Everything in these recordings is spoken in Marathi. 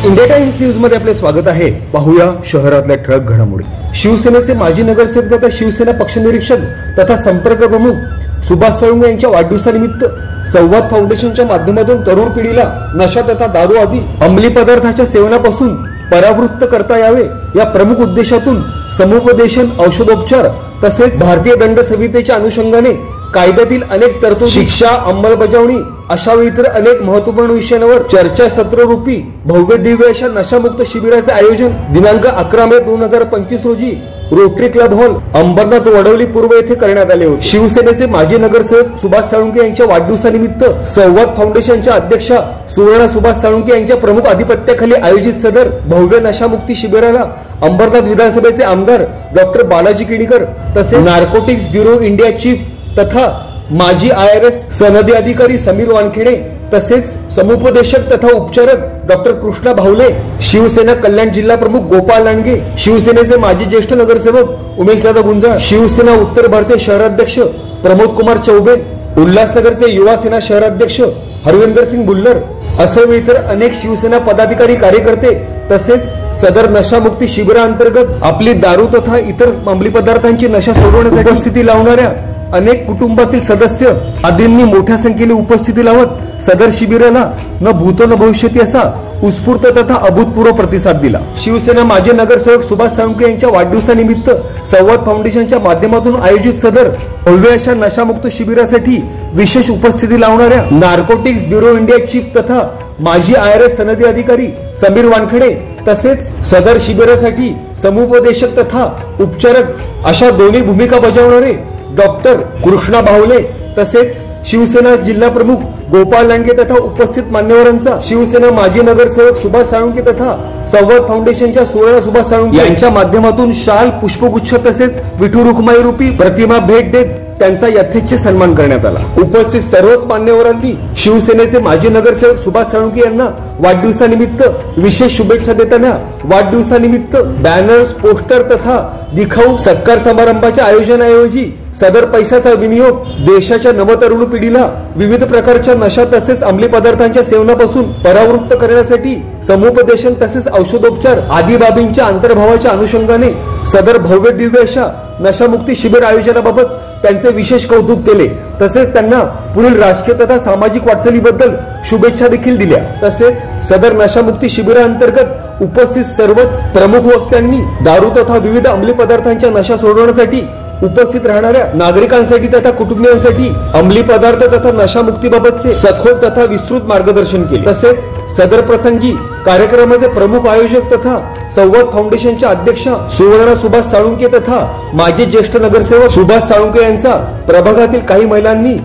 इंडिया टाइम्स न्यूज मध्ये आपले स्वागत आहे। पाहूया शहरातल्या ठळक घडामोडी। शिवसेनेचे माजी नगरसेवक तथा शिवसेना पक्षनिरीक्षक तथा संपर्क प्रमुख सुभाष साळुंखे यांच्या वाढदिवसानिमित्त संवाद फाउंडेशनच्या माध्यमातून तरुण पिढीला नशा तथा दारू आदी अंमली पदार्थाच्या सेवनापासून परावृत्त करता यावे या प्रमुख उद्देशातून समुपदेशन, औषधोपचार तसेच भारतीय दंड संहितेच्या अनुषंगाने कायद्यातील अनेक तरतुदी, शिक्षा, अंमलबजावणी अशा इतर अनेक महत्त्वपूर्ण विषयांवर चर्चा सत्र रूपी भव्य दिव्य अशा नशामुक्त शिबिराचे आयोजन दिनांक 11 मे 2025 रोजी Rotary Club hall Ambernath Vadavali पूर्व येथे करण्यात आले होते। शिवसेनेचे माजी नगरसेवक सुभाष साळुंखे यांच्या वाढदिवसानिमित्त संवाद फाउंडेशनच्या अध्यक्षा सुवर्णा सुभाष साळुंखे यांच्या प्रमुख अधिपत्याखाली आयोजित सदर भव्य नशामुक्ती शिबिराला अंबरनाथ विधानसभेचे आमदार डॉक्टर बालाजी किणीकर तसेच नार्कोटिक्स ब्युरो इंडिया चीफ तथा माजी IRS सनदी अधिकारी समीर वानखेडे तसेच समुपदेशक तथा उपचारक डॉक्टर कृष्णा भावले, शिवसेना कल्याण जिल्हा प्रमुख गोपाल लांडगे, शिवसेनेचे माजी ज्येष्ठ नगरसेवक उमेशदादा गुंजाळ, शिवसेना उत्तर भारतीय शहराध्यक्ष प्रमोद कुमार चौबे, उल्हासनगरचे युवा सेना शहराध्यक्ष हरविंदर सिंग बुल्लर असे इतर अनेक शिवसेना पदाधिकारी, कार्यकर्ते तसेच सदर नशामुक्ती शिबिरांतर्गत आपली दारू तथा इतर अंमली पदार्थांची नशा सोडवण्यासाठी उपस्थिती लावणाऱ्या अनेक कुटुंबातील सदस्य आदींनी मोठ्या संख्येने उपस्थिती लावत सदर शिबिराला न भूतो न भविष्यती असा उत्स्फूर्त तथा अभूतपूर्व प्रतिसाद दिला। शिवसेना माजी नगरसेवक सुभाष साळुंखे यांच्या वाढदिवसानिमित्त संवाद फाउंडेशनच्या माध्यमातून आयोजित सदर भव्य अशा नशामुक्त शिबिरासाठी विशेष उपस्थिती लावणाऱ्या नार्कोटिक्स ब्युरो इंडिया चीफ तथा माजी IRS सनदी अधिकारी समीर वानखेडे तसेच सदर शिबिरासाठी समुपदेशक तथा उपचारक अशा दोन्ही भूमिका बजावणारे डॉक्टर कृष्णा भावले तसेच शिवसेना जिल्हा प्रमुख गोपाल लांडगे तथा उपस्थित मान्यवरांचा शिवसेना माजी नगरसेवक सुभाष साळुंखे तथा संवाद फाउंडेशनच्या सुवर्णा सुभाष साळुंखे यांच्या माध्यमातून शाल, पुष्पगुच्छ तसेच विठू रुक्माई रूपी प्रतिमा भेट देत त्यांचा यथेच्छ सन्मान करण्यात आला। उपस्थित सर्वच मान्यवरांनी शिवसेनेचे माजी नगरसेवक सुभाष साळुंखे यांना वाढदिवसानिमित्त विशेष शुभेच्छा देताना वाढदिवसानिमित्त बॅनर्स, पोस्टर तथा दिखाऊ सत्कार समारंभाच्या आयोजनाऐवजी सदर पैशाचा विनियोग देशाच्या नवतरुण पिढीला विविध प्रकारच्या नशा तसेच अंमली पदार्थांच्या सेवनापासून परावृत्त करण्यासाठी समुपदेशन तसेच औषधोपचार आदी बाबींच्या अंतर्भावाच्या अनुषंगाने सदर भव्य दिव्य अशा नशामुक्ती शिबिर आयोजनाबाबत त्यांचे विशेष कौतुक केले तसेच त्यांना पुढील राजकीय तथा सामाजिक वाटचालीबद्दल शुभेच्छा देखील दिल्या। तसेच सदर नशामुक्ती शिबिरांतर्गत उपस्थित सर्वच प्रमुख वक्त्यांनी दारू तथा विविध अंमली पदार्थांच्या नशा सोडवण्यासाठी उपस्थित राहणाऱ्या नागरिकांसाठी तथा कुटुंबियांसाठी अंमली पदार्थ तथा नशामुक्तीबाबतचे सखोल तथा विस्तृत मार्गदर्शन केले। तसेच सदर प्रसंगी कार्यक्रमाचे प्रमुख आयोजक तथा संवाद फाउंडेशनच्या अध्यक्षा सुवर्णा सुभाष साळुंखे तथा माजी ज्येष्ठ नगरसेवक सुभाष साळुंखे यांचा प्रभागातील काही महिलांनी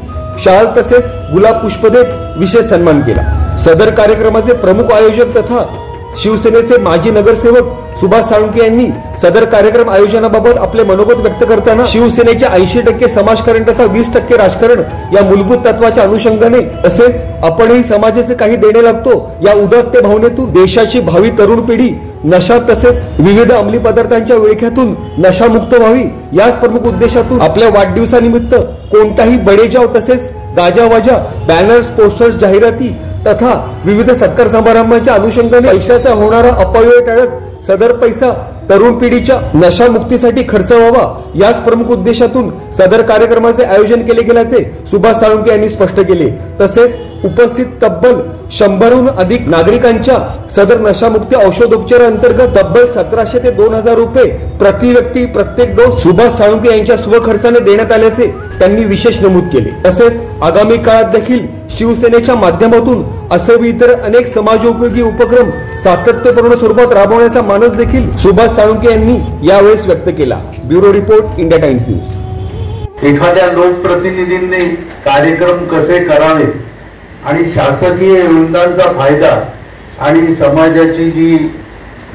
शाल तसेच गुलाब पुष्प देत विशेष सन्मान केला। सदर कार्यक्रमाचे प्रमुख आयोजक तथा शिवसेनेचे माजी नगरसेवक सुभाष साळुंखे यांनी सदर कार्यक्रम आयोजनाबाबत आपले मनोगत व्यक्त करताना शिवसेनेच्या 80% समाजकारण तथा 20% राजकारण या मूलभूत तत्वाच्या अनुषंगाने तसेच आपणही समाजाचे काही देणे लागतो या उदात्त भावनेतून देशाची भावी तरुण पिढी नशा तसेच विविध अंमली पदार्थांच्या विळख्यातून नशामुक्त व्हावी याच प्रमुख उद्देशातून आपल्या वाढदिवसानिमित्त कोणताही बडेजाव तसेच गाजावाजा, बॅनर्स, पोस्टर्स, जाहिराती तथा विविध सत्कार समारंभांच्या अनुषंगाने पैशाचा होणारा अपव्यय टाळत सदर पैसा तरुण पिढीच्या नशा मुक्तीसाठी खर्च व्हावा याच प्रमुख उद्देशातून सदर कार्यक्रमाचे आयोजन केले गेल्याचे सुभाष साळुंखे यांनी स्पष्ट केले। तसेच उपस्थित तब्बल 100हून अधिक नागरिकांच्या सदर नशामुक्ती औषधोपचारांतर्गत तब्बल 1700 ते 2000 रुपये प्रति व्यक्ती प्रत्येक डोस सुभाष साळुंखे यांच्या स्वखर्चाने देण्यात आल्याचे त्यांनी विशेष नमूद केले। तसेच आगामी काळात देखील शिवसेनेच्या माध्यमातून असे इतर अनेक समाजोपयोगी उपक्रम सातत्यपूर्ण स्वरूपात राबवण्याचा मानस देखील सुभाष साळुंखे यांनी यावेळेस व्यक्त केला। Bureau report, India times news. एखाद्या लोकप्रतिनिधींनी कार्यक्रम कसे करावे आणि शासकीय योजनांचा फायदा आणि समाजाची जी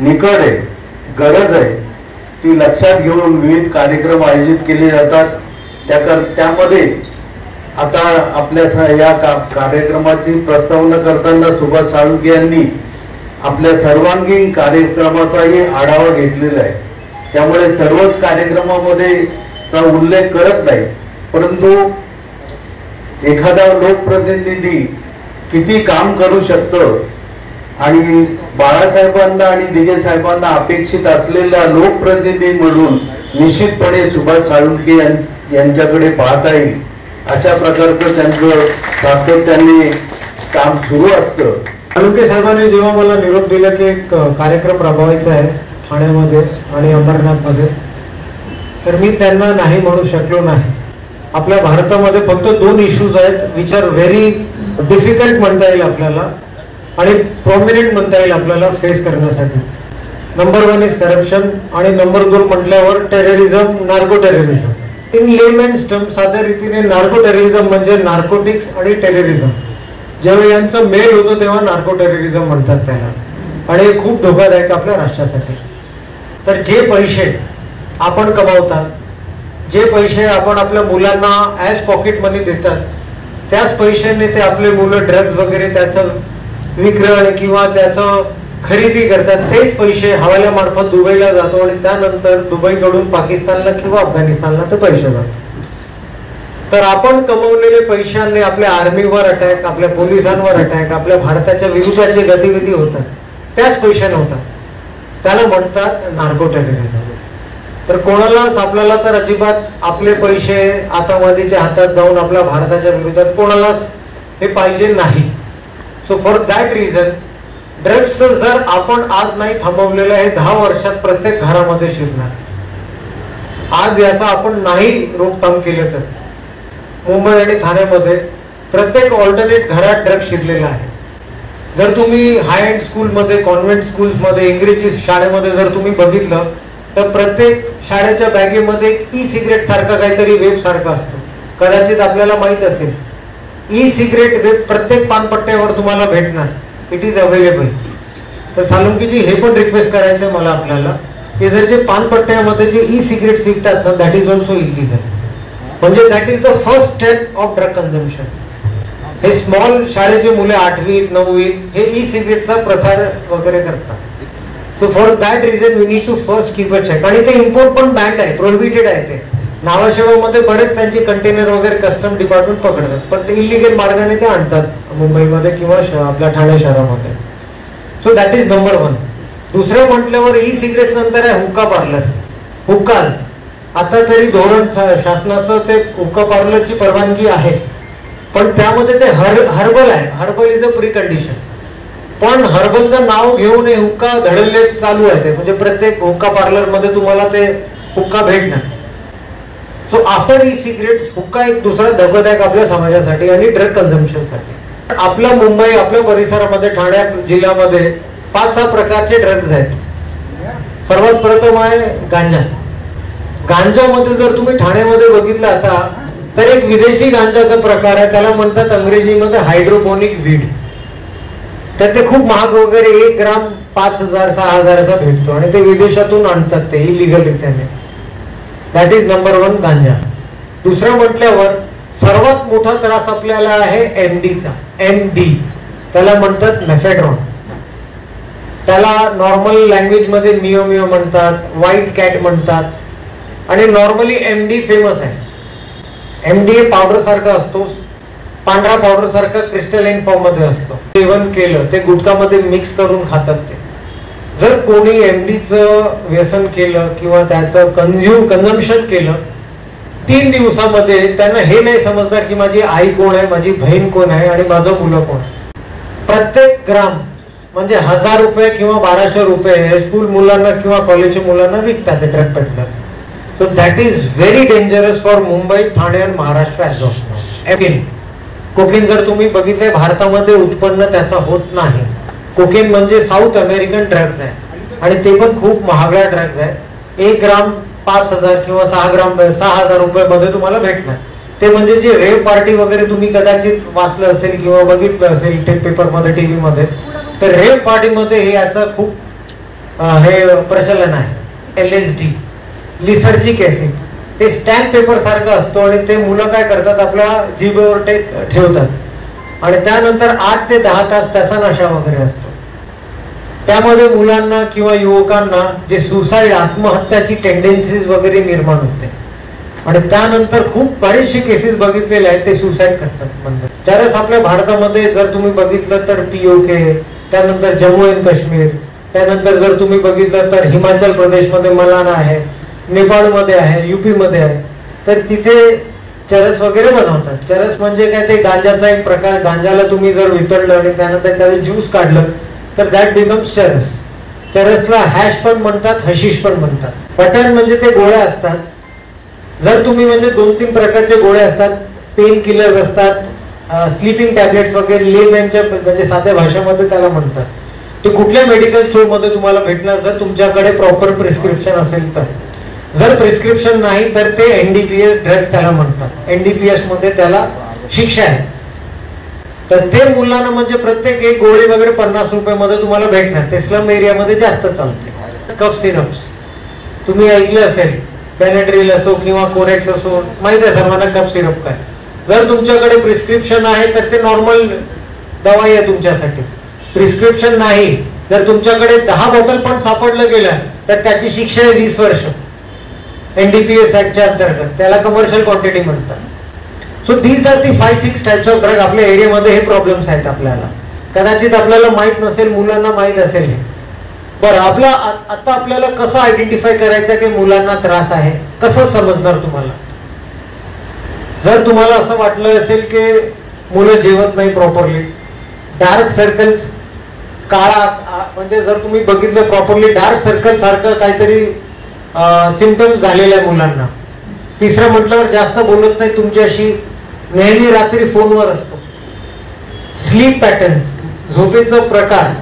निकड आहे, गरज आहे ती लक्षात घेऊन विविध कार्यक्रम आयोजित केले जातात। त्यामध्ये आता आपल्या या कार्यक्रमाची प्रस्तावना करताना सुभाष साळुंखे यांनी आपल्या सर्वांगीण कार्यक्रमाचाही आढावा घेतलेला आहे। त्यामुळे सर्वच कार्यक्रमामध्ये चा उल्लेख करत नाही, परंतु एखादा लोकप्रतिनिधी किती काम करू शकतो आणि बाळासाहेबांना आणि दिघे साहेबांना अपेक्षित असलेल्या लोकप्रतिनिधी म्हणून निश्चितपणे सुभाष साळुंखे यांच्याकडे पाहता येईल अशा प्रकारचं त्यांचं सातत्याने काम सुरू असतं. साळुंखे साहेबांनी जेव्हा मला निरोप दिला की एक कार्यक्रम राबवायचा आहे ठाण्यामध्ये आणि अंबरनाथमध्ये, तर मी त्यांना नाही म्हणू शकलो नाही. आपल्या भारतामध्ये फक्त 2 इश्यूज आहेत विच आर व्हेरी डिफिकल्ट म्हणता येईल आपल्याला आणि प्रॉमिनंट म्हणता येईल आपल्याला फेस करण्यासाठी. नंबर 1 इज करप्शन आणि नंबर 2 म्हटल्यावर terrorism, narco terrorism. In lemons term साध्या रीतीने नार्को टेररिझम म्हणजे नार्कोटिक्स आणि टेररिझम. जेव्हा यांचं मेल होतं तेव्हा नार्को टेररिझम म्हणतात त्याला, आणि हे खूप धोकादायक आपल्या राष्ट्रासाठी. तर जे पैसे आपण कमावतात, जे पैसे आपण आपल्या मुलांना ॲज पॉकेट मनी देतात, त्याच पैशाने ते आपले मुलं ड्रग्ज वगैरे त्याचं विक्रय किंवा त्याचं खरेदी करतात. तेच पैसे हवाल्यामार्फत दुबईला जातो आणि त्यानंतर दुबईकडून पाकिस्तानला किंवा अफगाणिस्तानला ते पैसे जातात. तर आपण कमवलेले पैशांनी आपल्या आर्मीवर अटॅक, आपल्या पोलिसांवर अटॅक, आपल्या भारताच्या विरुद्धाचे गतिविधी होतात, त्याच पैशाने होतात. त्याला म्हणतात नार्को टेररिझम. तर कोणालाच आपल्याला तर अजिबात आपले पैसे आतंकवादीच्या हातात जाऊन आपल्या भारताच्या विरोधात कोणालाच हे पाहिजे नाही. So for that reason drugs जर आपण आज नाही थांबवलेलं आहे 10 वर्षात प्रत्येक घरामध्ये शिरणार. आज याचा आपण नाही रोकथाम केले तर मुंबई आणि ठाण्यामध्ये प्रत्येक ऑल्टरनेट घरात ड्रग्स शिरलेला आहे. जर तुम्ही हाय एंड स्कूलमध्ये, कॉन्व्हेंट स्कूल्समध्ये, इंग्रजी शाळेमध्ये जर तुम्ही बघितलं तर प्रत्येक शाळेच्या बॅगेमध्ये ई सिगरेट सारखा काहीतरी वेब सारखा असतो. कदाचित आपल्याला माहित असेल ई सिगरेट वेब प्रत्येक पानपट्ट्यावर तुम्हाला भेटणार. It is available. तर साळुंखेजी हे पण रिक्वेस्ट करायचं आहे मला आपल्याला की जर जे पानपट्ट्यामध्ये जे ई सिगरेट्स विकतात ना, दॅट इज ऑल्सो इलिगल. म्हणजे that is the first step of drug consumption. हे स्मॉल शाळेचे मुले 8वीत 9वीत हे ई सिगरेटचा प्रसार वगैरे करतात. So for that reason we need to first keep a check. आणि ते इम्पोर्ट पण बॅन्ड आहे, प्रोहिबिटेड आहे. ते नावाशेवामध्ये बरेच त्यांचे कंटेनर वगैरे कस्टम डिपार्टमेंट पकडतात, पण ते इलिगल मार्गाने ते आणतात मुंबईमध्ये किंवा आपल्या ठाणे शहरामध्ये. So that is number 1. दुसरं म्हटल्यावर ई सिगरेट नंतर आहे हुक्का पार्लर. हुक्काज आता तरी धोरण शासनाचं ते हुक्का पार्लरची परवानगी आहे, पण त्यामध्ये ते हर्बल आहे. Herbal is a pre condition. पण हर्बलचं नाव घेऊन हे हुक्का धडले चालू आहे. ते म्हणजे प्रत्येक हुक्का पार्लर मध्ये तुम्हाला ते हुक्का भेटणार. सो आफ्टर ई सिगरेट्स हुक्का एक दुसरा धोकादायक आपल्या समाजासाठी आणि ड्रग कन्झम्पशनसाठी. आपल्या मुंबई, आपल्या परिसरामध्ये, ठाणे जिल्ह्यामध्ये 5-6 प्रकारचे ड्रग्ज आहेत. सर्वात प्रथम आहे गांजा. गांजामध्ये जर तुम्ही ठाण्यामध्ये बघितलं आता तर एक विदेशी गांजाचा प्रकार आहे, त्याला म्हणतात अंग्रेजीमध्ये हायड्रोपोनिक वीड. तर ते खूप महाग वगैरे 1 ग्राम 5,000-6,000चा भेटतो आणि ते विदेशातून आणतात ते इलिगलरित्याने. दॅट इज नंबर 1 गांजा. दुसरं म्हटल्यावर सर्वात मोठा त्रास आपल्याला आहे एमडीचा. एमडी त्याला म्हणतात मेफेड्रॉन. त्याला नॉर्मल लँग्वेज मध्ये मिओ म्हणतात, व्हाईट कॅट म्हणतात आणि नॉर्मली एमडी फेमस आहे. एमडी हे पावडर सारखा असतो, पांढरा पावडर सारखा क्रिस्टलाइन फॉर्म मध्ये असतो. सेवन केलं ते गुटखामध्ये मिक्स करून खातात ते. जर कोणी एमडीचं व्यसन केलं किंवा त्याचं कन्झम्पशन केलं 3 दिवसामध्ये त्यांना हे नाही समजणार की माझी आई कोण आहे, माझी बहीण कोण आहे आणि माझं मुलं कोण आहे. प्रत्येक ग्राम म्हणजे 1000 रुपये किंवा 1200 रुपये स्कूल मुलांना किंवा कॉलेजच्या मुलांना विकतात drug peddler. So that is very dangerous for Mumbai, Thane आणि Maharashtra as of now. Cocaine जर तुम्ही बघितलंय भारतामध्ये उत्पन्न त्याचा होत नाही. कोकेन म्हणजे साऊथ अमेरिकन ड्रग्ज आहे आणि ते पण खूप महागड्या ड्रग्ज आहे. 1 ग्राम 5,000 किंवा 6,000 रुपये मध्ये तुम्हाला भेटणार. ते म्हणजे जे रेव पार्टी वगैरे तुम्ही कदाचित वाचलं असेल किंवा बघितलं असेल पेपर मध्ये, टीव्ही मध्ये, तर रेव पार्टी मध्ये हे याचं खूप हे प्रचलन आहे. LSD लिसर्जिक ऍसिड ते स्टॅम्प पेपर सारखं असतो आणि ते मुलं काय करतात आपल्या जिभेवर ते ठेवतात आणि त्यानंतर 8 ते 10 तास त्याचा नशा वगैरे असतो. त्यामध्ये मुलांना किंवा युवकांना जे सुसाईड, आत्महत्याची टेंडेन्सीज वगैरे निर्माण होते आणि त्यानंतर खूप बरेचसे केसेस बघितलेले आहेत ते सुसाईड करतात. म्हणजे ज्यावेळेस आपल्या भारतामध्ये जर तुम्ही बघितलं तर POK, त्यानंतर जम्मू अँड काश्मीर, त्यानंतर जर तुम्ही बघितलं तर हिमाचल प्रदेशमध्ये मलाना आहे, नेपाळमध्ये आहे, युपी मध्ये आहे. तर तिथे चरस वगैरे बनवतात. चरस म्हणजे काय, ते गांजाचा एक प्रकार. गांजाला तुम्ही जर वितळलं आणि त्यानंतर त्याचं ज्यूस काढलं तर दॅट बिकम्स चरस. चरसला हॅश पण म्हणतात, हशीश पण म्हणतात. पॅटर्न म्हणजे ते गोळ्या असतात. जर तुम्ही म्हणजे 2-3 प्रकारचे गोळे असतात, पेन किलर असतात, स्लीपिंग टॅब्लेट्स वगैरे, लेमॅनच्या म्हणजे साध्या भाषेमध्ये त्याला म्हणतात. ते कुठल्या मेडिकल स्टोर मध्ये तुम्हाला भेटणार जर तुमच्याकडे प्रॉपर प्रिस्क्रिप्शन असेल तर. जर प्रिस्क्रिप्शन नाही तर ते NDPS ड्रग्स त्याला म्हणतात. NDPS मध्ये त्याला शिक्षा आहे. तर ते मुलांना म्हणजे प्रत्येक एक गोळी वगैरे 50 रुपयामध्ये तुम्हाला भेटणार. ते स्लम एरियामध्ये जास्त चालते. कफ सिरप्स तुम्ही ऐकलं असेल, बेनेड्रिल असो किंवा कोरेक्स असो, माहित आहे सर्वांना कफ सिरप काय. जर तुमच्याकडे प्रिस्क्रिप्शन आहे तर ते नॉर्मल दवाई आहे तुमच्यासाठी. प्रिस्क्रिप्शन नाही, जर तुमच्याकडे 10 बॉटल पण सापडलं गेलं तर त्याची शिक्षा आहे 20 वर्ष NDPS ऍक्टच्या अंतर्गत. त्याला कमर्शियल क्वांटिटी म्हणतात. So these are the 5-6 types of drug. आपल्या एरियामध्ये हे प्रॉब्लेम्स आहेत. आपल्याला कदाचित आपल्याला माहित नसेल, मुलांना माहित असेल. बरं, आता आपल्याला कसं आयडेंटिफाय करायचं की मुलांना त्रास आहे, कसं समजणार तुम्हाला? जर तुम्हाला असं वाटलं असेल की मुलं जेवत नाही प्रॉपरली, डार्क सर्कल्स, काळा म्हणजे जर तुम्ही बघितलं प्रॉपरली डार्क सर्कल सारखं काहीतरी सिम्पटम्स झालेले आहे मुलांना. तिसरं म्हटल्यावर जास्त बोलत नाही तुमच्याशी, नेहमी रात्री फोनवर असतो. स्लीप पॅटर्न, झोपेचं प्रकार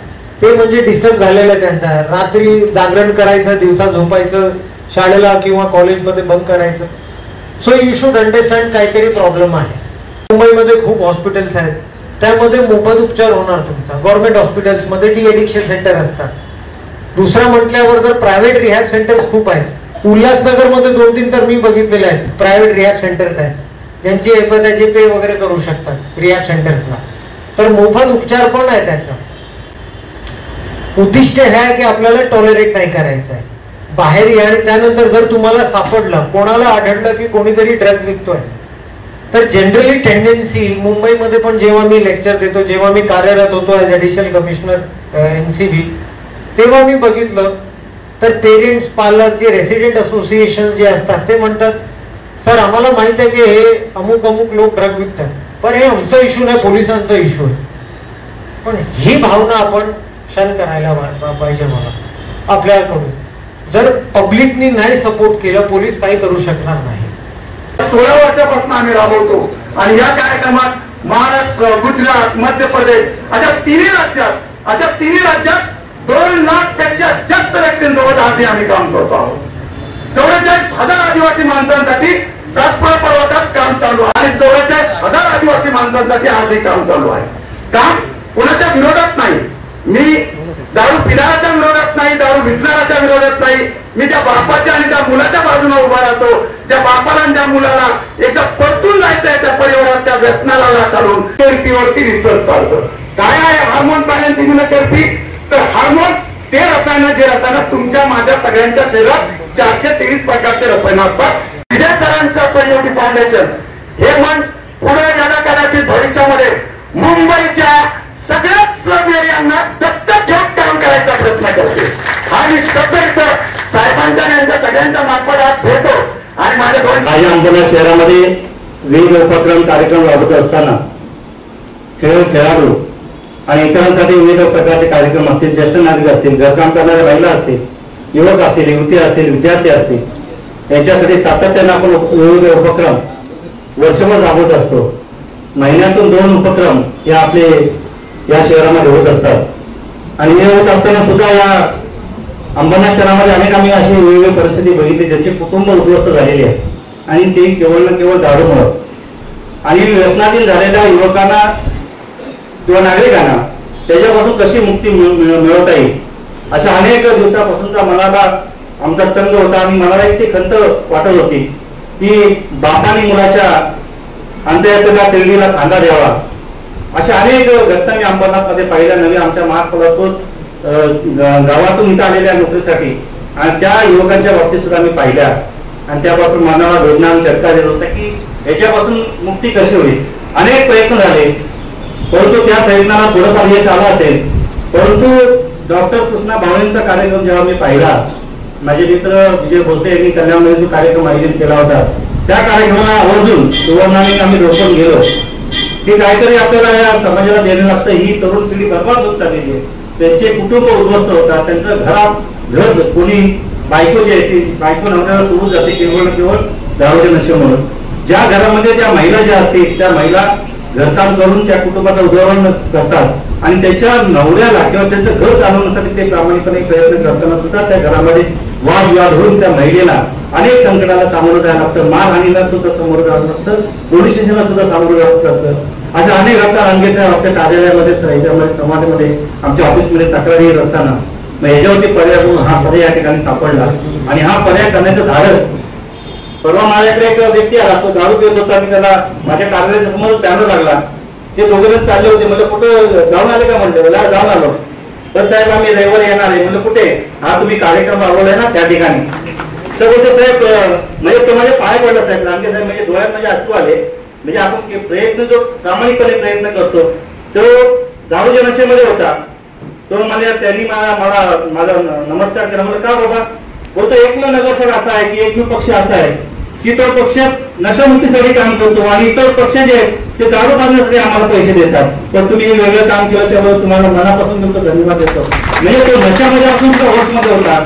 ते म्हणजे डिस्टर्ब झालेलं आहे त्यांचा. रात्री जागरण करायचं, दिवसा झोपायचं, शाळेला किंवा कॉलेजमध्ये बंद करायचं. सो यू शुड अंडरस्टँड काहीतरी प्रॉब्लेम आहे. मुंबईमध्ये खूप हॉस्पिटल्स आहेत, त्यामध्ये मोफत उपचार होणार तुमचा. गव्हर्नमेंट हॉस्पिटल्समध्ये डी एडिक्शन सेंटर असतात. दुसरा म्हटल्यावर जर प्रायव्हेट रिहॅब सेंटर्स खूप आहेत. उल्हासनगरमध्ये 2-3 तर मी बघितलेले आहेत प्रायव्हेट रिहॅब सेंटर्स आहेत, ज्यांची एपॅथॅजी पे वगैरे करू शकतात रिहॅब सेंटर्सला. तर मोफत उपचार पण आहे. त्याचं उद्दिष्ट हे आहे की आपल्याला टॉलरेट नाही करायचं आहे. बाहेर या आणि त्यानंतर जर तुम्हाला सापडलं, कोणाला आढळलं की कोणीतरी ड्रग विकतोय, तर जनरली टेंडेन्सी मुंबईमध्ये पण जेव्हा मी लेक्चर देतो, जेव्हा मी कार्यरत होतो ऍज ऍडिशनल कमिशनर NCB, तेव्हा मी बघितलं तर पेरेंट्स, पालक, जे रेसिडेंट असोसिएशन जे असतात ते म्हणतात, सर आम्हाला माहित आहे की हे अमुक लोक ड्रग विकतात, पण हे आमचा इश्यू नाही, पोलिसांचा इश्यू आहे. पण ही भावना आपण क्षण करायला पाहिजे मला आपल्याकडून. जर पब्लिकनी नाही सपोर्ट केलं, पोलीस काही करू शकणार नाही. 16 वर्षापासून आम्ही राबवतो आणि या कार्यक्रमात महाराष्ट्र, गुजरात, मध्य प्रदेश अशा तिन्ही राज्यात 2 लाखपेक्षा जास्त व्यक्तींसोबत आजही आम्ही काम करतो आहोत. 44,000 आदिवासी माणसांसाठी सातपुडा पर्वतात काम चालू आहे आणि 44,000 आदिवासी माणसांसाठी आजही काम चालू आहे. काम कुणाच्या विरोधात नाही. मी दारू पिणाऱ्याच्या विरोधात नाही, दारू विकणाऱ्याच्या विरोधात नाही. मी त्या बापाच्या आणि त्या मुलाच्या बाजूने उभा राहतो. त्या बापाला आणि त्या मुलाला एकदा परतून जायचं आहे, त्या परिवारात त्या व्यसनाला काढून थेरपीवरती रिसर्च चालतो. काय आहे हार्मोन बॅलन्सिंग थेरपी? तर हार्मोन ते रसायन, जे रसायन तुमच्या माझ्या सगळ्यांच्या शरीरात 423 प्रकारचे रसायन असतात. विजय सरांचं सहयोगी फाउंडेशन हे मंच पुढे जाणं कदाचित भविष्यामध्ये मुंबईच्या सगळ्या स्लम एरियांना दत्तक घेऊन काम करायचा प्रयत्न करते. आणि शब्द साहेबांच्या यांच्या सगळ्यांच्या मार्फत आज भेटतो आणि माझ्या अंबरनाथ शहरामध्ये विविध उपक्रम कार्यक्रम राबवत असताना खेळाडू आणि इतरांसाठी विविध प्रकारचे कार्यक्रम असतील, ज्येष्ठ नागरिक असतील, घरकाम करणाऱ्या महिला असतील, युवक असतील, युवती असतील, विद्यार्थी असतील, यांच्यासाठी सातत्याने आपण विविध उपक्रम वर्षभर राबवत असतो. महिन्यातून 2 उपक्रम या आपले या शहरामध्ये होत असतात. आणि हे होत असताना सुद्धा या अंबरनाथ शहरामध्ये अनेक आम्ही अशी वेगवेगळी परिस्थिती बघितली, ज्याची कुटुंब उद्ध्वस्त झालेली आहे आणि ती केवळ ना केवळ दारूमुळे. आणि व्यसनाधीन झालेल्या युवकांना किंवा नागरिकांना त्याच्यापासून कशी मुक्ती मिळवता येईल, अशा अनेक दिवसापासूनचा मनाला आमचा चंग होता. आणि मला एक ती खंत वाटत होती की बापाने मुलाच्या अंत्ययात्रेला तिरडीला खांदा द्यावा. अशा अनेक घटना मी अंबरनाथ मध्ये पाहिल्या. नव्हे आमच्या महाराष्ट्रातून गावातून इथं आलेल्या नोकरीसाठी आणि त्या युवकांच्या बाबतीत सुद्धा मी पाहिल्या. आणि त्यापासून मनाला वेदना आणि चटका देत होता की याच्यापासून मुक्ती कशी होईल. अनेक प्रयत्न झाले, परंतु त्या प्रयत्नाला थोडंफार यश आलं असेल, परंतु डॉक्टर कृष्णा भावळेंचा कार्यक्रम जेव्हा मी पाहिला, माझे मित्र विजय भोसले यांनी कल्याणमध्ये जो कार्यक्रम आयोजित केला होता, त्या कार्यक्रमाला आवर्जून सुवर्णाने आम्ही रोखून गेलो की काहीतरी आपल्याला या समाजाला देणं लागतं. ही तरुण पिढी बर्बाद होत चाललेली आहे. त्यांचे कुटुंब उद्ध्वस्त होतात, त्यांचं घर कोणी बायको जी आहे ती बायको नवऱ्याला सोडून जाते केवळ दारूच्या नशेमुळे. ज्या घरामध्ये ज्या महिला ज्या असतील त्या महिला घरकाम करून त्या कुटुंबाचा उदरनिर्वाह करतात आणि त्याच्या नवऱ्याला किंवा त्यांचं घर चालवण्यासाठी ते प्रामाणिकपणे प्रयत्न करताना सुद्धा त्या घरामध्ये वादविवाद होऊन त्या महिलेला अनेक संकटाला सामोरं जायला लागतं, मारहाणीला सुद्धा सामोरं जावं लागतं, पोलीस स्टेशनला सुद्धा सामोरं जावं लागतं. अशा अनेक घटना रंगेसाहेब आपल्या कार्यालयामध्ये ह्याच्यामध्ये समाजामध्ये आमच्या ऑफिसमध्ये तक्रारी येत असताना ह्याच्यावरती पर्याय म्हणून हा पर्याय या ठिकाणी सापडला आणि हा पर्याय करण्याचं धाडस. परवा माझ्याकडे एक व्यक्ती आला, तो दारू पित होता आणि त्याला माझ्या कार्यालयाच्या समोर बॅनर लागला. ते दोघे जण चालले होते, म्हणजे कुठं जाऊन आले का म्हणले, मला जाऊन आलो. तर साहेब आम्ही रविवारी येणार आहे. म्हणजे कुठे? हा तुम्ही कार्यक्रम राबवलाय ना त्या ठिकाणी. तर बोलते साहेब, म्हणजे तो माझे पाय पडला साहेब, लांगे साहेब, म्हणजे डोळ्यात माझे अश्रू आले. म्हणजे आपण प्रयत्न जो प्रामाणिकपणे प्रयत्न करतो तो दारूच्या नशेमध्ये होता. तो म्हणजे त्यांनी माझा नमस्कार केला. म्हणजे का बाबा? बोलतो एकमेव नगरसेवक असा आहे की एकमेव पक्ष असा आहे की तो पक्ष नशामुक्तीसाठी काम करतो आणि इतर पक्ष जे आहेत ते दारू बांधण्यासाठी आम्हाला पैसे देतात. पण तुम्ही हे वेगळं काम केलं त्यामुळे तुम्हाला मनापासून तुमचा धन्यवाद देतो. म्हणजे तो नशामध्ये असून तो होशमध्ये होता.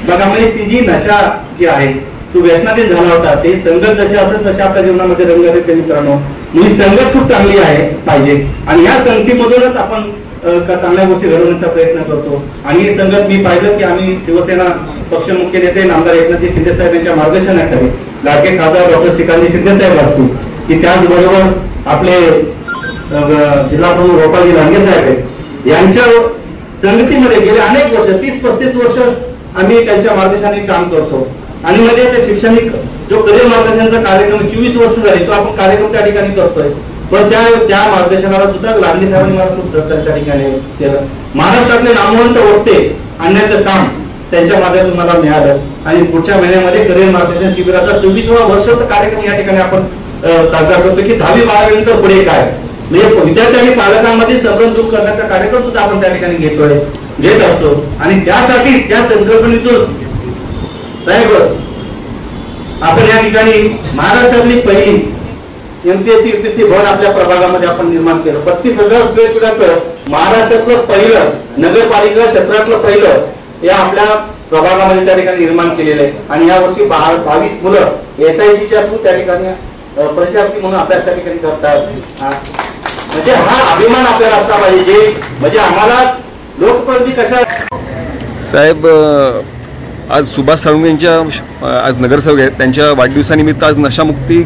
बघा, म्हणजे ती जी नशा जी आहे तो व्यसनाधीन झाला होता. ते संगत जसे असेल तसे आपल्या जीवनामध्ये रंगत मित्रांनो. म्हणजे संगत खूप चांगली आहे पाहिजे आणि या संगतीमधूनच आपण चांगल्या गोष्टी घडवण्याचा प्रयत्न करतो. आणि ही संगत मी पाहिलं की आम्ही शिवसेना पक्ष मुख्य नेते नामदार एकनाथजी शिंदे साहेब यांच्या मार्गदर्शनाखाली लाडके खासदार डॉक्टर श्रीकांतजी शिंदे साहेब असतील की त्याचबरोबर आपले जिल्हा प्रमुख गोपालजी लांगे साहेब आहेत, यांच्या संगतीमध्ये गेले अनेक वर्ष 30-35 वर्ष आम्ही त्यांच्या मार्गदर्शनाने काम करतो. आणि मध्ये ते शैक्षणिक जो करिअर मार्गदर्शनाचा कार्यक्रम 24 वर्ष झाले तो आपण कार्यक्रम त्या ठिकाणी करतोय. पण त्या मार्गदर्शनाला सुद्धा लांगे साहेबांनी मला खूप सहकार्य त्या ठिकाणी केलं. महाराष्ट्रातले नामवंत वक्ते आणण्याचं काम त्यांच्या माध्यमातून मला मिळालं आणि पुढच्या महिन्यामध्ये करिअर मार्गदर्शन शिबिराचा 24वा वर्षाचा कार्यक्रम या ठिकाणी आपण साजरा करतो की 10वी-12वी नंतर पुढे काय, म्हणजे विद्यार्थी आणि पालकांमध्ये संभ्रम दूर करण्याचा कार्यक्रम सुद्धा आपण त्या ठिकाणी घेत असतो. आणि त्यासाठी त्या संकल्पनेतून साहेब आपण या ठिकाणी महाराष्ट्रातली पहिली MPSC UPSC भवन आपल्या प्रभागामध्ये आपण निर्माण केलं. 35,000 स्क्वेअर फुटाचं महाराष्ट्रातलं पहिलं नगरपालिका क्षेत्रातलं पहिलं या आपल्या प्रभागामध्ये त्या ठिकाणी निर्माण केलेलं आहे. आणि या वर्षी 22 मुलं SICच्या थ्रू त्या ठिकाणी प्रशिक्षार्थी म्हणून अभ्यास त्या ठिकाणी करतात. म्हणजे हा अभिमान आपल्याला असला पाहिजे, जे म्हणजे आम्हाला लोकप्रतिनिधी कशा. साहेब, आज सुभाष साळुंखे यांच्या आज नगरसेवक आहेत, त्यांच्या वाढदिवसानिमित्त आज नशामुक्ती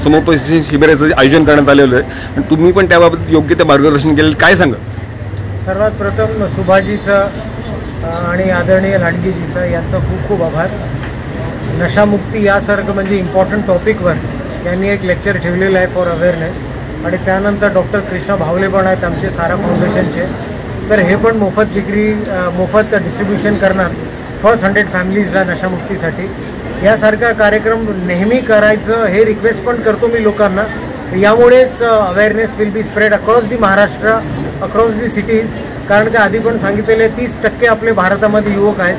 समुपदेशन शिबिराचं आयोजन करण्यात आलेलं आहे आणि तुम्ही पण त्याबाबत योग्य ते मार्गदर्शन केलेलं, काय सांगा? सर्वात प्रथम सुभाषजीचं आणि आदरणीय लांडगेजीचं यांचं खूप खूप आभार. नशामुक्ती यासारखं म्हणजे इम्पॉर्टंट टॉपिकवर यांनी एक लेक्चर ठेवलेलं आहे फॉर अवेअरनेस. आणि त्यानंतर डॉक्टर कृष्णा भावले पण आहेत आमचे सारा फाउंडेशनचे, तर हे पण मोफत डिस्ट्रीब्युशन करणार फर्स्ट 100 फॅमिलीजला नशामुक्तीसाठी. यासारखा कार्यक्रम नेहमी करायचं हे रिक्वेस्ट पण करतो मी लोकांना. यामुळेच awareness will be spread across the Maharashtra, across the cities. कारण की आधी पण सांगितलेले 30% आपले भारतामध्ये युवक आहेत.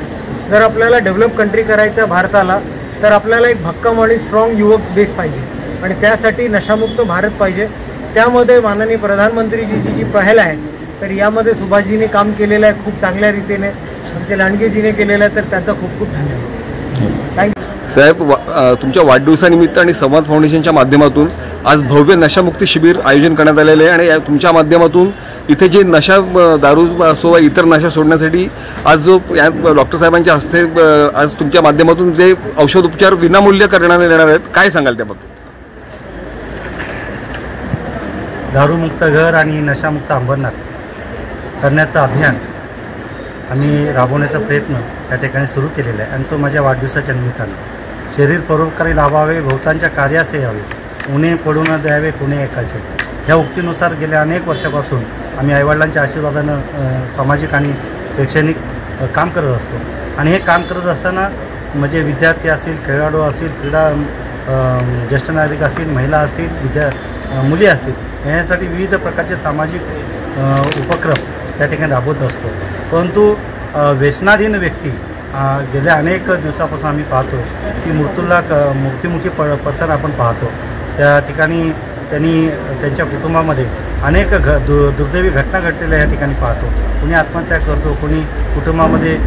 जर आपल्याला डेव्हलप कंट्री करायचं भारताला तर आपल्याला एक भक्कम आणि स्ट्रॉंग युवक बेस पाहिजे आणि त्यासाठी नशामुक्त भारत पाहिजे. त्यामध्ये माननीय प्रधानमंत्रीजीची जी पहल आहे तर यामध्ये सुभाषजीने काम केलेलं आहे खूप चांगल्या रीतीने, आमचे लांडगेजीने केलेलं आहे, तर त्यांचा खूप खूप धन्यवाद. थँक्यू साहेब. तुमच्या वाढदिवसानिमित्त आणि संवाद फाउंडेशनच्या माध्यमातून आज भव्य नशामुक्ती शिबिर आयोजन करण्यात आलेलं आहे आणि तुमच्या माध्यमातून इथे जे नशा दारू असो इतर नशा सोडण्यासाठी आज जो या डॉक्टर साहेबांच्या हस्ते आज तुमच्या माध्यमातून जे औषध उपचार विनामूल्य करण्यात येणार आहेत, काय सांगाल त्याबद्दल? दारूमुक्त घर आणि नशामुक्त अंबरनाथ करण्याचं अभियान आम्ही राबवण्याचा प्रयत्न त्या ठिकाणी सुरू केलेला आहे आणि तो माझ्या वाढदिवसाच्या निमित्तानं. शरीर परोपकारी लाभावे, भोवतांच्या कार्यासे यावे, उणे पडू न द्यावे कुणे एकाचे, ह्या उक्तीनुसार गेल्या अनेक वर्षापासून आम्ही आईवडिलांच्या आशीर्वादानं सामाजिक आणि शैक्षणिक काम करत असतो. आणि हे काम करत असताना म्हणजे विद्यार्थी असतील, खेळाडू असतील, क्रीडा ज्येष्ठ नागरिक असतील, महिला असतील, मुली असतील, यासाठी विविध प्रकारचे सामाजिक उपक्रम त्या ठिकाणी राबवत असतो. परंतु व्यसनाधीन व्यक्ती गेल्या अनेक दिवसापासून आम्ही पाहतो की मृत्युमुखी पडताना आपण पाहतो. त्या ठिकाणी त्यांनी त्यांच्या कुटुंबामध्ये अनेक दुर्दैवी घटना घडलेल्या या ठिकाणी पाहतो. कोणी आत्महत्या करतो, कोणी कुटुंबामध्ये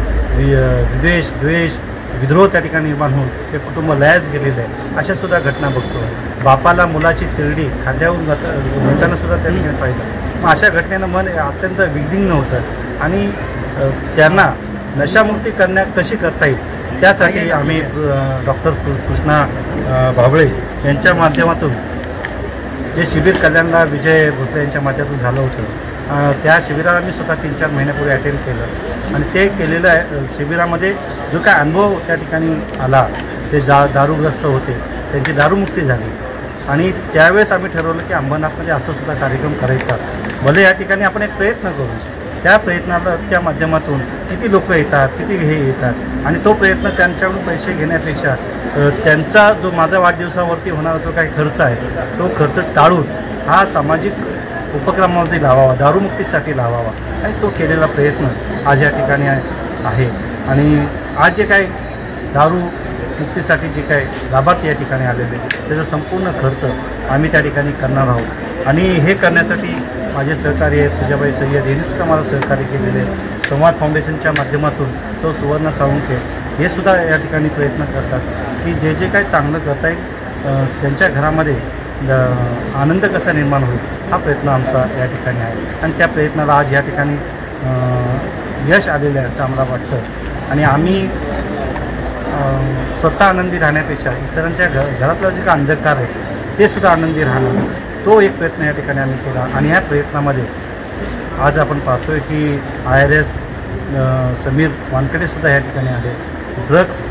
द्वेष विद्रोह त्या ठिकाणी निर्माण होऊन ते कुटुंब लयास गेलेलं आहे. अशासुद्धा घटना बघतो. बापाला मुलाची तिरडी खांद्यावरून नेताना सुद्धा त्या ठिकाणी पाहिलं. मग अशा घटनेनं मन अत्यंत विघ्न होतं आणि त्यांना नशामुक्ती कशी करता येईल त्यासाठी आम्ही डॉक्टर कृष्णा भावळे यांच्या माध्यमातून जे शिबिर कल्याणला विजय भोसले यांच्या माध्यमातून झालं होतं, त्या शिबिराला मी स्वतः 3-4 महिन्यापूर्वी अटेंड केलं आणि ते केलेलं शिबिरामध्ये जो काय अनुभव त्या ठिकाणी आला, ते दारूग्रस्त होते, त्यांची दारूमुक्ती झाली आणि त्यावेळेस आम्ही ठरवलं की अंबरनाथमध्ये असं सुद्धा कार्यक्रम करायचा. भले या ठिकाणी आपण एक प्रयत्न करू. त्या प्रयत्नाच्या माध्यमातून किती लोक येतात, किती हे येतात आणि तो प्रयत्न त्यांच्याकडून पैसे घेण्यापेक्षा त्यांचा जो माझ्या वाढदिवसावरती होणारा जो काही खर्च आहे तो खर्च टाळून हा सामाजिक उपक्रमामध्ये लावावा, दारूमुक्तीसाठी लावावा आणि तो केलेला प्रयत्न आज या ठिकाणी आहे. आणि आज जे काही दारूमुक्तीसाठी जे काही लाभार्थी या ठिकाणी आलेले त्याचा संपूर्ण खर्च आम्ही त्या ठिकाणी करणार आहोत. आणि हे करण्यासाठी माझे सहकारी आहेत सुजाबाई सय्यद यांनीसुद्धा मला सहकार्य केलेले आहे. संवाद फाउंडेशनच्या माध्यमातून सुवर्णा साळुंखे हे सुद्धा या ठिकाणी प्रयत्न करतात की जे काही चांगलं करता येईल त्यांच्या घरामध्ये आनंद कसा निर्माण होईल हा प्रयत्न आमचा या ठिकाणी आहे. आणि त्या प्रयत्नाला आज या ठिकाणी यश आलेलं आहे असं आम्हाला वाटतं. आणि आम्ही स्वतः आनंदी राहण्यापेक्षा इतरांच्या घरातला जे काही अंधकार आहे ते सुद्धा आनंदी राहणं, तो एक प्रयत्न या ठिकाणी आम्ही केला. आणि ह्या प्रयत्नामध्ये आज आपण पाहतो आहे की IRS समीर वानखेडेसुद्धा या ठिकाणी आले. ड्रग्स,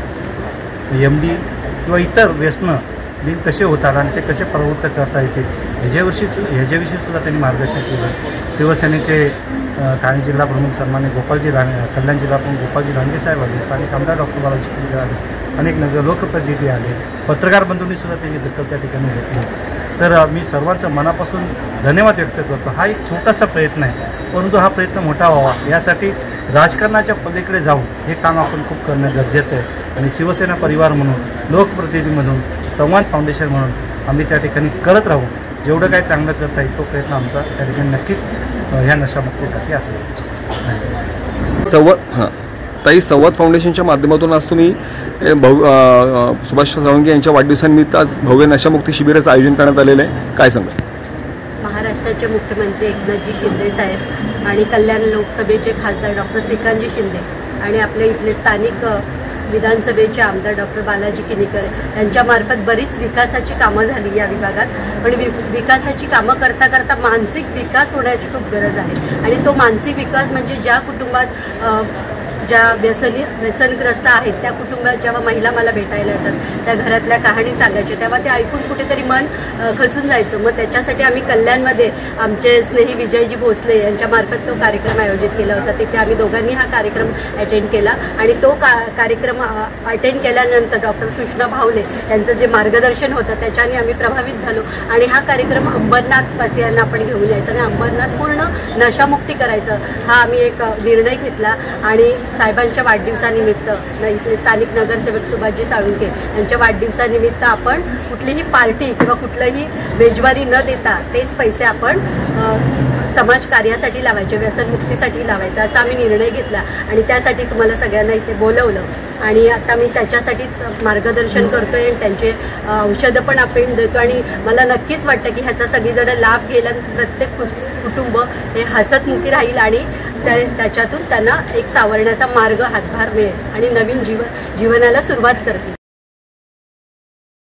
MD किंवा इतर व्यसनं बिल कसे होतात आणि ते कसे प्रवृत्त करता येते ह्याच्याविषयी सुद्धा त्यांनी मार्गदर्शन केलं. शिवसेनेचे ठाणे जिल्हा प्रमुख सन्मान्य कल्याण जिल्हा प्रमुख गोपालजी लांडगे साहेब आले, स्थानिक आमदार डॉक्टर बालाजी किनीकर आले, अनेक नगर लोकप्रतिनिधी आले, पत्रकार बंधूंनीसुद्धा त्याची दखल त्या ठिकाणी घेतली. तर मी सर्वांचं मनापासून धन्यवाद व्यक्त करतो. हा एक छोटासा प्रयत्न आहे, परंतु हा प्रयत्न मोठा व्हावा यासाठी राजकारणाच्या पलीकडे जाऊन हे काम आपण खूप करणं गरजेचं आहे. आणि शिवसेना परिवार म्हणून, लोकप्रतिनिधी म्हणून, संवाद फाउंडेशन म्हणून आम्ही त्या ठिकाणी करत राहू. जेवढं काय चांगलं करता येईल तो प्रयत्न आमचा त्या ठिकाणी नक्कीच ह्या नशामुक्तीसाठी असेल. संवाद फाउंडेशनच्या माध्यमातून आज तुम्ही सुभाष साळुंखे यांच्या वाढदिवसानिमित्त आज भव्य नशामुक्ती शिबिराचं आयोजन करण्यात आलेलं आहे, काय सांगा? महाराष्ट्राचे मुख्यमंत्री एकनाथजी शिंदे साहेब आणि कल्याण लोकसभेचे खासदार डॉक्टर श्रीकांतजी शिंदे आणि आपल्या इथले स्थानिक विधानसभेचे आमदार डॉक्टर बालाजी किनीकर यांच्यामार्फत बरीच विकासाची कामं झाली या विभागात. पण विकासाची कामं करता करता मानसिक विकास होण्याची खूप गरज आहे. आणि तो मानसिक विकास म्हणजे ज्या कुटुंबात ज्या व्यसनग्रस्त आहेत त्या कुटुंबात जेव्हा महिला मला भेटायला येतात, त्या घरातल्या कहाणी सांगायच्या, तेव्हा ते ऐकून कुठेतरी मन खचून जायचं. मग त्याच्यासाठी आम्ही कल्याणमध्ये आमचे स्नेही विजयजी भोसले यांच्यामार्फत तो कार्यक्रम आयोजित केला होता. तिथे आम्ही दोघांनी हा कार्यक्रम अटेंड केला आणि तो कार्यक्रम अटेंड केल्यानंतर डॉक्टर कृष्णा भावले यांचं जे मार्गदर्शन होतं त्याच्याने आम्ही प्रभावित झालो. आणि हा कार्यक्रम अंबरनाथवासियांना आपण घेऊन यायचा आणि अंबरनाथ पूर्ण नशामुक्ती करायचं हा आम्ही एक निर्णय घेतला. आणि साहेबांच्या वाढदिवसानिमित्त इथले स्थानिक नगरसेवक सुभाषजी साळुंखे यांच्या वाढदिवसानिमित्त आपण कुठलीही पार्टी किंवा कुठलंही मेजवारी न देता तेच पैसे आपण समाज कार्यासाठी लावायचे, व्यसनमुक्तीसाठी लावायचं असा आम्ही निर्णय घेतला. आणि त्यासाठी तुम्हाला सगळ्यांना इथे बोलवलं आणि आता मी त्याच्यासाठीच मार्गदर्शन करतोय आणि त्यांचे औषधं पण आपण देतो. आणि मला नक्कीच वाटतं की ह्याचा सगळीजण लाभ घेईल आणि प्रत्येक कुटुंब हे हसतमुखी राहील आणि त्याच्यातून त्यांना एक सावरण्याचा मार्ग हातभार मिळेल आणि नवीन जीवनाला सुरुवात करतील.